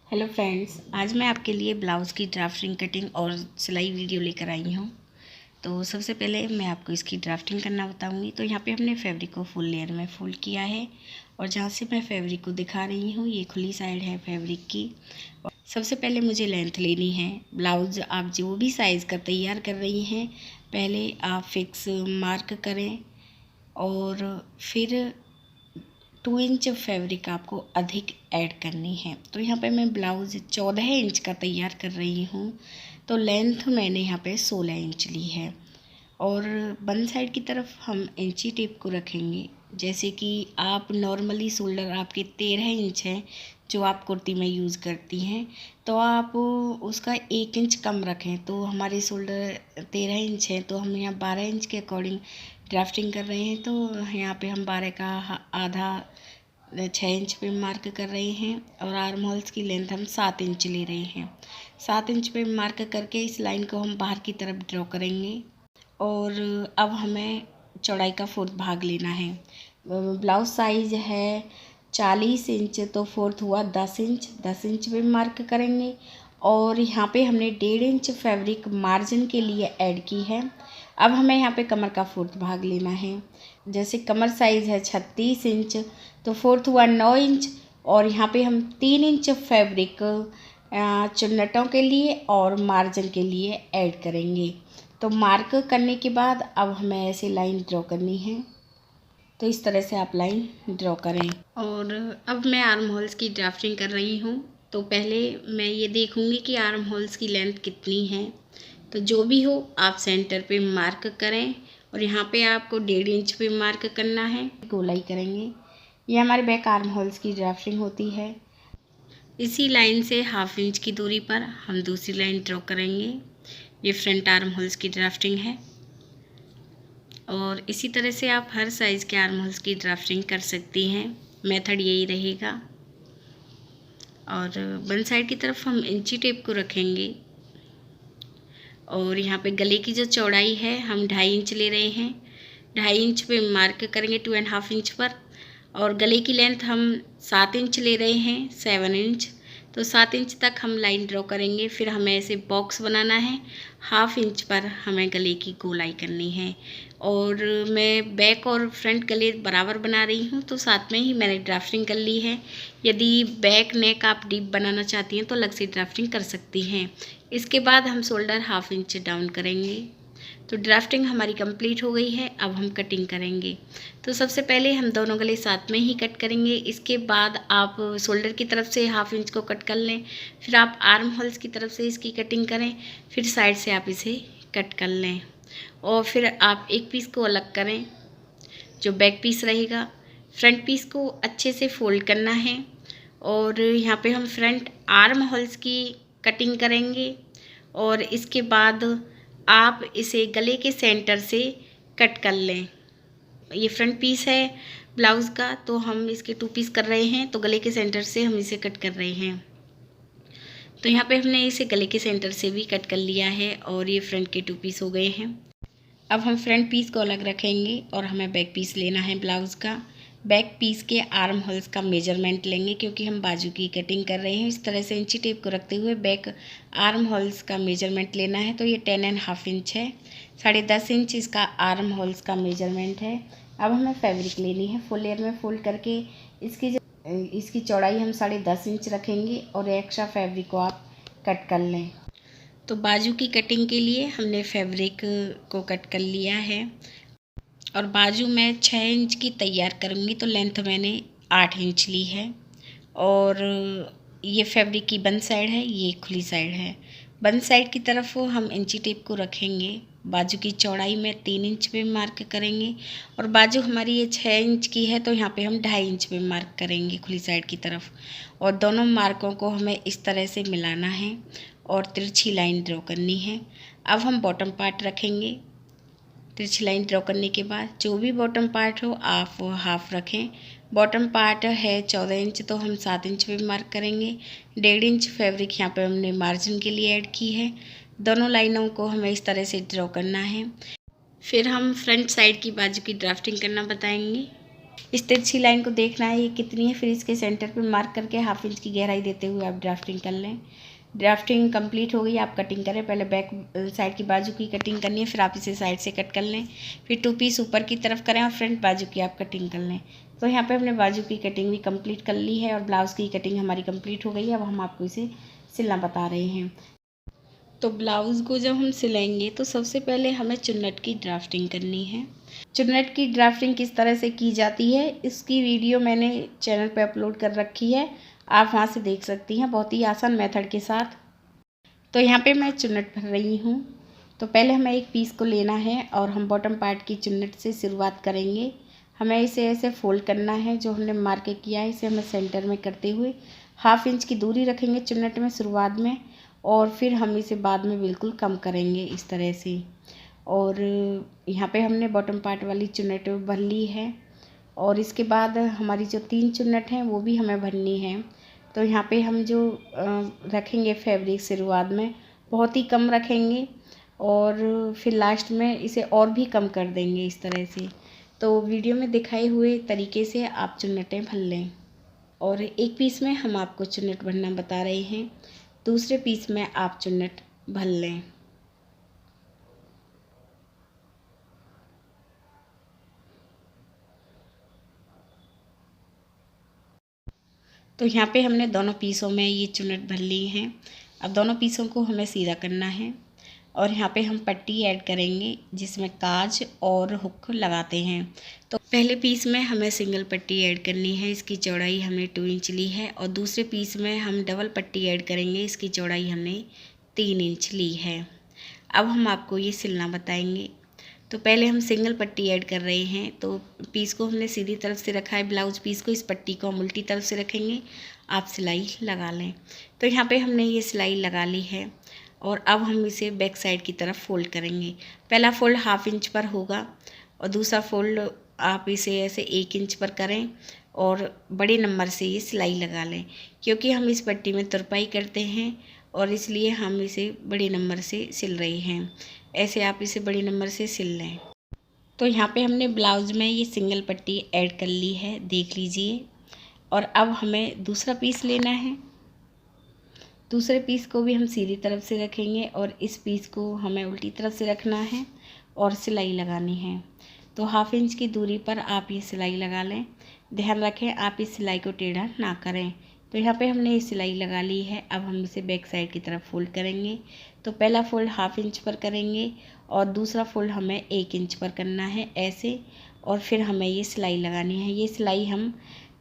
Hello friends, आज मैं आपके लिए ब्लाउज़ की ड्राफ्टिंग, कटिंग और सिलाई वीडियो लेकर आई हूँ। तो सबसे पहले मैं आपको इसकी ड्राफ्टिंग करना बताऊँगी। तो यहाँ पे हमने फैब्रिक को फुल लेयर में फोल्ड किया है और जहाँ से मैं फैब्रिक को दिखा रही हूँ ये खुली साइड है फैब्रिक की। और सबसे पहले मुझे लेंथ लेनी है। ब्लाउज़ आप जो भी साइज़ का तैयार कर रही हैं पहले आप फिक्स मार्क करें और फिर 2 इंच फैब्रिक आपको अधिक ऐड करनी है। तो यहाँ पे मैं ब्लाउज़ 14 इंच का तैयार कर रही हूँ। तो लेंथ मैंने यहाँ पे 16 इंच ली है और बन साइड की तरफ हम इंची टेप को रखेंगे। जैसे कि आप नॉर्मली शोल्डर आपके 13 इंच है जो आप कुर्ती में यूज़ करती हैं, तो आप उसका 1 इंच कम रखें। तो हमारे शोल्डर 13 इंच है तो हम यहाँ 12 इंच के अकॉर्डिंग ड्राफ्टिंग कर रहे हैं। तो यहाँ पे हम 12 का आधा 6 इंच पे मार्क कर रहे हैं और आर्म होल्स की लेंथ हम 7 इंच ले रहे हैं। 7 इंच पे मार्क करके इस लाइन को हम बाहर की तरफ ड्रॉ करेंगे और अब हमें चौड़ाई का 4th भाग लेना है। ब्लाउज साइज है 40 इंच तो 4th हुआ 10 इंच। 10 इंच पे मार्क करेंगे और यहाँ पे हमने 1.5 इंच फैब्रिक मार्जिन के लिए ऐड की है। अब हमें यहाँ पे कमर का 4th भाग लेना है। जैसे कमर साइज़ है 36 इंच तो 4th हुआ 9 इंच और यहाँ पे हम 3 इंच फैब्रिक चुन्नटों के लिए और मार्जिन के लिए ऐड करेंगे। तो मार्क करने के बाद अब हमें ऐसे लाइन ड्रॉ करनी है। तो इस तरह से आप लाइन ड्रॉ करें। और अब मैं आर्म होल्स की ड्राफ्टिंग कर रही हूँ। तो पहले मैं ये देखूँगी कि आर्म होल्स की लेंथ कितनी है। तो जो भी हो आप सेंटर पे मार्क करें और यहाँ पे आपको 1.5 इंच पे मार्क करना है। गोलाई करेंगे। ये हमारे बैक आर्म होल्स की ड्राफ्टिंग होती है। इसी लाइन से 1/2 इंच की दूरी पर हम दूसरी लाइन ड्रॉ करेंगे। ये फ्रंट आर्म होल्स की ड्राफ्टिंग है और इसी तरह से आप हर साइज़ के आर्म होल्स की ड्राफ्टिंग कर सकती हैं। मेथड यही रहेगा। और वन साइड की तरफ हम इंची टेप को रखेंगे और यहाँ पे गले की जो चौड़ाई है हम 2.5 इंच ले रहे हैं। 2.5 इंच पे मार्क करेंगे 2.5 इंच पर और गले की लेंथ हम 7 इंच ले रहे हैं 7 इंच। तो 7 इंच तक हम लाइन ड्रॉ करेंगे। फिर हमें ऐसे बॉक्स बनाना है। 1/2 इंच पर हमें गले की गोलाई करनी है और मैं बैक और फ्रंट गले बराबर बना रही हूँ तो साथ में ही मैंने ड्राफ्टिंग कर ली है। यदि बैक नेक आप डीप बनाना चाहती हैं तो अलग से ड्राफ्टिंग कर सकती हैं। इसके बाद हम शोल्डर 1/2 इंच डाउन करेंगे। तो ड्राफ्टिंग हमारी कंप्लीट हो गई है। अब हम कटिंग करेंगे। तो सबसे पहले हम दोनों गले साथ में ही कट करेंगे। इसके बाद आप शोल्डर की तरफ से 1/2 इंच को कट कर लें। फिर आप आर्म होल्स की तरफ से इसकी कटिंग करें। फिर साइड से आप इसे कट कर लें और फिर आप एक पीस को अलग करें जो बैक पीस रहेगा। फ्रंट पीस को अच्छे से फोल्ड करना है और यहाँ पे हम फ्रंट आर्म होल्स की कटिंग करेंगे और इसके बाद आप इसे गले के सेंटर से कट कर लें। ये फ्रंट पीस है ब्लाउज़ का तो हम इसके 2 पीस कर रहे हैं तो गले के सेंटर से हम इसे कट कर रहे हैं। तो यहाँ पे हमने इसे गले के सेंटर से भी कट कर लिया है और ये फ्रंट के 2 पीस हो गए हैं। अब हम फ्रंट पीस को अलग रखेंगे और हमें बैक पीस लेना है ब्लाउज़ का। बैक पीस के आर्म होल्स का मेजरमेंट लेंगे क्योंकि हम बाजू की कटिंग कर रहे हैं। इस तरह से इंची टेप को रखते हुए बैक आर्म होल्स का मेजरमेंट लेना है। तो ये 10.5 इंच है। 10.5 इंच इसका आर्म होल्स का मेजरमेंट है। अब हमें फैब्रिक लेनी है। फुल लेयर में फोल्ड करके इसकी चौड़ाई हम 10.5 इंच रखेंगे और एक्स्ट्रा फैब्रिक को आप कट कर लें। तो बाजू की कटिंग के लिए हमने फैब्रिक को कट कर लिया है और बाजू में 6 इंच की तैयार करूँगी तो लेंथ मैंने 8 इंच ली है। और ये फैब्रिक की बंद साइड है, ये खुली साइड है। बंद साइड की तरफ हम इंची टेप को रखेंगे। बाजू की चौड़ाई में 3 इंच पे मार्क करेंगे और बाजू हमारी ये 6 इंच की है तो यहाँ पे हम 2.5 इंच पे मार्क करेंगे खुली साइड की तरफ। और दोनों मार्कों को हमें इस तरह से मिलाना है और तिरछी लाइन ड्रॉ करनी है। अब हम बॉटम पार्ट रखेंगे। तिरछी लाइन ड्रॉ करने के बाद जो भी बॉटम पार्ट हो आप वो हाफ रखें। बॉटम पार्ट है 14 इंच तो हम 7 इंच पे मार्क करेंगे। 1.5 इंच फैब्रिक यहाँ पे हमने मार्जिन के लिए ऐड की है। दोनों लाइनों को हमें इस तरह से ड्रॉ करना है। फिर हम फ्रंट साइड की बाजू की ड्राफ्टिंग करना बताएंगे। इस तिरछी लाइन को देखना है ये कितनी है, फिर इसके सेंटर पे मार्क करके 1/2 इंच की गहराई देते हुए आप ड्राफ्टिंग कर लें। ड्राफ्टिंग कंप्लीट हो गई, आप कटिंग करें। पहले बैक साइड की बाजू की कटिंग करनी है, फिर आप इसे साइड से कट कर लें। फिर 2 पीस ऊपर की तरफ करें और फ्रंट बाजू की आप कटिंग कर लें। तो यहाँ पे हमने बाजू की कटिंग भी कंप्लीट कर ली है और ब्लाउज़ की कटिंग हमारी कंप्लीट हो गई है। अब हम आपको इसे सिलना बता रहे हैं। तो ब्लाउज़ को जब हम सिलेंगे तो सबसे पहले हमें चुन्नट की ड्राफ्टिंग करनी है। चुन्नट की ड्राफ्टिंग किस तरह से की जाती है इसकी वीडियो मैंने चैनल पे अपलोड कर रखी है, आप वहाँ से देख सकती हैं बहुत ही आसान मेथड के साथ। तो यहाँ पे मैं चुन्नट भर रही हूँ। तो पहले हमें एक पीस को लेना है और हम बॉटम पार्ट की चुन्नट से शुरुआत करेंगे। हमें इसे ऐसे फोल्ड करना है, जो हमने मार्क किया है इसे हमें सेंटर में करते हुए 1/2 इंच की दूरी रखेंगे चुन्नट में शुरुआत में, और फिर हम इसे बाद में बिल्कुल कम करेंगे इस तरह से। और यहाँ पे हमने बॉटम पार्ट वाली चुन्नट भर ली है और इसके बाद हमारी जो 3 चुन्नट हैं वो भी हमें भरनी है। तो यहाँ पे हम जो रखेंगे फैब्रिक शुरुआत में बहुत ही कम रखेंगे और फिर लास्ट में इसे और भी कम कर देंगे इस तरह से। तो वीडियो में दिखाए हुए तरीके से आप चुन्नटें भर लें। और एक पीस में हम आपको चुन्नट भरना बता रहे हैं, दूसरे पीस में आप चुन्नट भर लें। तो यहाँ पे हमने दोनों पीसों में ये चुन्नट भर ली हैं। अब दोनों पीसों को हमें सीधा करना है और यहाँ पे हम पट्टी ऐड करेंगे जिसमें काज और हुक लगाते हैं। तो पहले पीस में हमें सिंगल पट्टी ऐड करनी है, इसकी चौड़ाई हमने 2 इंच ली है। और दूसरे पीस में हम डबल पट्टी ऐड करेंगे, इसकी चौड़ाई हमने 3 इंच ली है। अब हम आपको ये सिलना बताएंगे। तो पहले हम सिंगल पट्टी ऐड कर रहे हैं। तो पीस को हमने सीधी तरफ से रखा है, ब्लाउज पीस को, इस पट्टी को हम उल्टी तरफ से रखेंगे, आप सिलाई लगा लें। तो यहाँ पे हमने ये सिलाई लगा ली है और अब हम इसे बैक साइड की तरफ फोल्ड करेंगे। पहला फोल्ड 1/2 इंच पर होगा और दूसरा फोल्ड आप इसे ऐसे 1 इंच पर करें और बड़े नंबर से ये सिलाई लगा लें, क्योंकि हम इस पट्टी में तुरपाई करते हैं और इसलिए हम इसे बड़े नंबर से सिल रहे हैं। ऐसे आप इसे बड़े नंबर से सिल लें। तो यहाँ पे हमने ब्लाउज़ में ये सिंगल पट्टी ऐड कर ली है, देख लीजिए। और अब हमें दूसरा पीस लेना है। दूसरे पीस को भी हम सीधी तरफ से रखेंगे और इस पीस को हमें उल्टी तरफ से रखना है और सिलाई लगानी है। तो 1/2 इंच की दूरी पर आप ये सिलाई लगा लें। ध्यान रखें आप इस सिलाई को टेढ़ा ना करें। तो यहाँ पे हमने ये सिलाई लगा ली है। अब हम इसे बैक साइड की तरफ फोल्ड करेंगे। तो पहला फोल्ड 1/2 इंच पर करेंगे और दूसरा फोल्ड हमें 1 इंच पर करना है ऐसे, और फिर हमें ये सिलाई लगानी है। ये सिलाई हम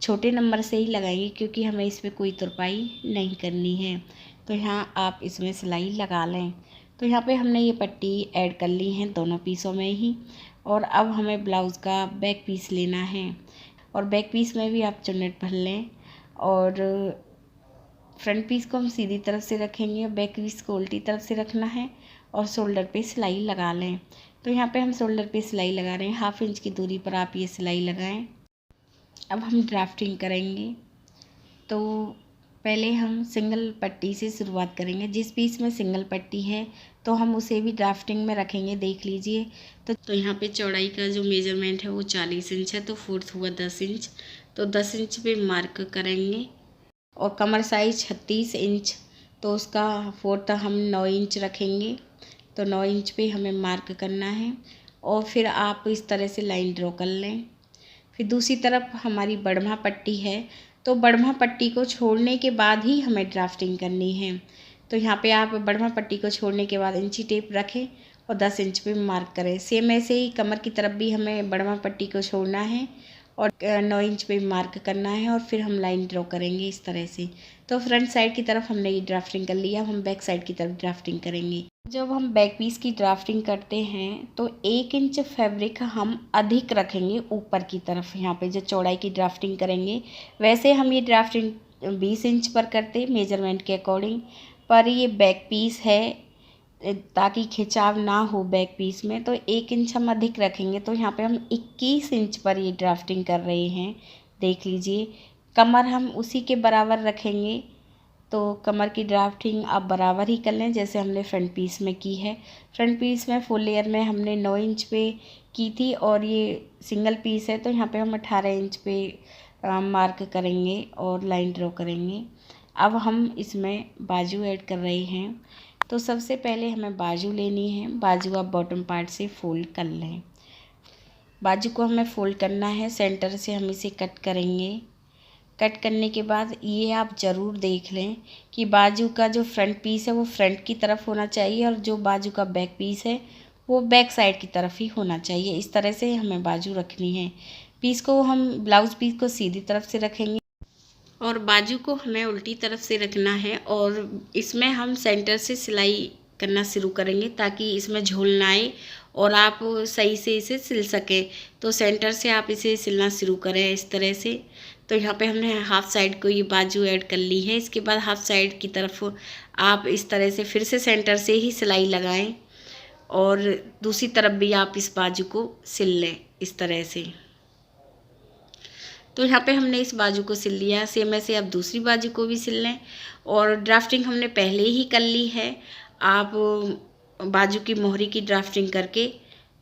छोटे नंबर से ही लगाएंगे क्योंकि हमें इस पर कोई तुरपाई नहीं करनी है। तो यहाँ आप इसमें सिलाई लगा लें। तो यहाँ पे हमने ये पट्टी ऐड कर ली है दोनों पीसों में ही। और अब हमें ब्लाउज़ का बैक पीस लेना है और बैक पीस में भी आप चुन्नट भर लें और फ्रंट पीस को हम सीधी तरफ से रखेंगे और बैक पीस को उल्टी तरफ से रखना है और शोल्डर पे सिलाई लगा लें। तो यहाँ पे हम शोल्डर पे सिलाई लगा रहे हैं, 1/2 इंच की दूरी पर आप ये सिलाई लगाएं। अब हम ड्राफ्टिंग करेंगे। तो पहले हम सिंगल पट्टी से शुरुआत करेंगे। जिस पीस में सिंगल पट्टी है तो हम उसे भी ड्राफ्टिंग में रखेंगे, देख लीजिए। तो यहाँ पे चौड़ाई का जो मेजरमेंट है वो 40 इंच है, तो फोर्थ हुआ 10 इंच। तो 10 इंच पे मार्क करेंगे और कमर साइज 36 इंच, तो उसका फोर्थ हम 9 इंच रखेंगे। तो 9 इंच पे हमें मार्क करना है और फिर आप इस तरह से लाइन ड्रॉ कर लें। फिर दूसरी तरफ हमारी बढ़मा पट्टी है, तो बढ़मा पट्टी को छोड़ने के बाद ही हमें ड्राफ्टिंग करनी है। तो यहाँ पे आप बढ़मा पट्टी को छोड़ने के बाद इंची टेप रखें और 10 इंच पे मार्क करें। सेम ऐसे ही कमर की तरफ भी हमें बढ़मा पट्टी को छोड़ना है और 9 इंच पे मार्क करना है और फिर हम लाइन ड्रॉ करेंगे इस तरह से। तो फ्रंट साइड की तरफ हमने ये ड्राफ्टिंग कर लिया, हम बैक साइड की तरफ ड्राफ्टिंग करेंगे। जब हम बैक पीस की ड्राफ्टिंग करते हैं तो 1 इंच फैब्रिक हम अधिक रखेंगे ऊपर की तरफ। यहाँ पे जो चौड़ाई की ड्राफ्टिंग करेंगे, वैसे हम ये ड्राफ्टिंग 20 इंच पर करते मेजरमेंट के अकॉर्डिंग, पर ये बैक पीस है ताकि खिंचाव ना हो बैक पीस में, तो 1 इंच हम अधिक रखेंगे। तो यहाँ पे हम 21 इंच पर ये ड्राफ्टिंग कर रहे हैं, देख लीजिए। कमर हम उसी के बराबर रखेंगे, तो कमर की ड्राफ्टिंग आप बराबर ही कर लें जैसे हमने फ्रंट पीस में की है। फ्रंट पीस में फुल लेयर में हमने 9 इंच पे की थी और ये सिंगल पीस है, तो यहाँ पे हम 18 इंच पे मार्क करेंगे और लाइन ड्रॉ करेंगे। अब हम इसमें बाजू ऐड कर रहे हैं। तो सबसे पहले हमें बाजू लेनी है। बाजू आप बॉटम पार्ट से फोल्ड कर लें। बाजू को हमें फोल्ड करना है, सेंटर से हम इसे कट करेंगे। कट करने के बाद ये आप ज़रूर देख लें कि बाजू का जो फ्रंट पीस है वो फ्रंट की तरफ होना चाहिए और जो बाजू का बैक पीस है वो बैक साइड की तरफ ही होना चाहिए। इस तरह से हमें बाजू रखनी है। पीस को हम ब्लाउज़ पीस को सीधी तरफ से रखेंगे और बाजू को हमें उल्टी तरफ से रखना है और इसमें हम सेंटर से सिलाई करना शुरू करेंगे ताकि इसमें झोल ना आए और आप सही से इसे सिल सकें। तो सेंटर से आप इसे सिलना शुरू करें इस तरह से। तो यहाँ पे हमने हाफ साइड को ये बाजू ऐड कर ली है। इसके बाद हाफ साइड की तरफ आप इस तरह से फिर से सेंटर से ही सिलाई लगाएं और दूसरी तरफ भी आप इस बाजू को सिल लें इस तरह से। तो यहाँ पे हमने इस बाजू को सिल लिया। सेम ऐसे आप दूसरी बाजू को भी सिल लें और ड्राफ्टिंग हमने पहले ही कर ली है। आप बाजू की मोहरी की ड्राफ्टिंग करके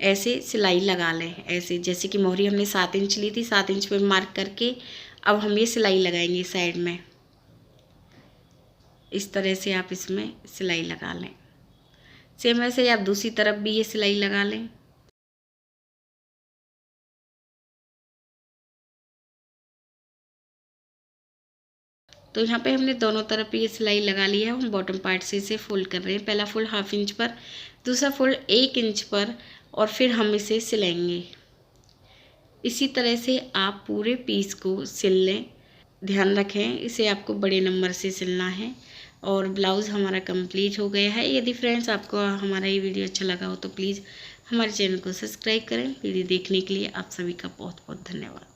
ऐसे सिलाई लगा लें। ऐसे जैसे कि मोहरी हमने 7 इंच ली थी, 7 इंच पे मार्क करके अब हम ये सिलाई लगाएंगे साइड में। इस तरह से आप इसमें सिलाई लगा लें। सेम ऐसे आप दूसरी तरफ भी ये सिलाई लगा लें। तो यहाँ पे हमने दोनों तरफ ये सिलाई लगा ली है। हम बॉटम पार्ट से इसे फोल्ड कर रहे हैं। पहला फोल्ड हाफ इंच पर, दूसरा फोल्ड 1 इंच पर और फिर हम इसे सिलेंगे। इसी तरह से आप पूरे पीस को सिल लें। ध्यान रखें इसे आपको बड़े नंबर से सिलना है। और ब्लाउज़ हमारा कंप्लीट हो गया है। यदि फ्रेंड्स आपको हमारा ये वीडियो अच्छा लगा हो तो प्लीज़ हमारे चैनल को सब्सक्राइब करें। वीडियो देखने के लिए आप सभी का बहुत बहुत धन्यवाद।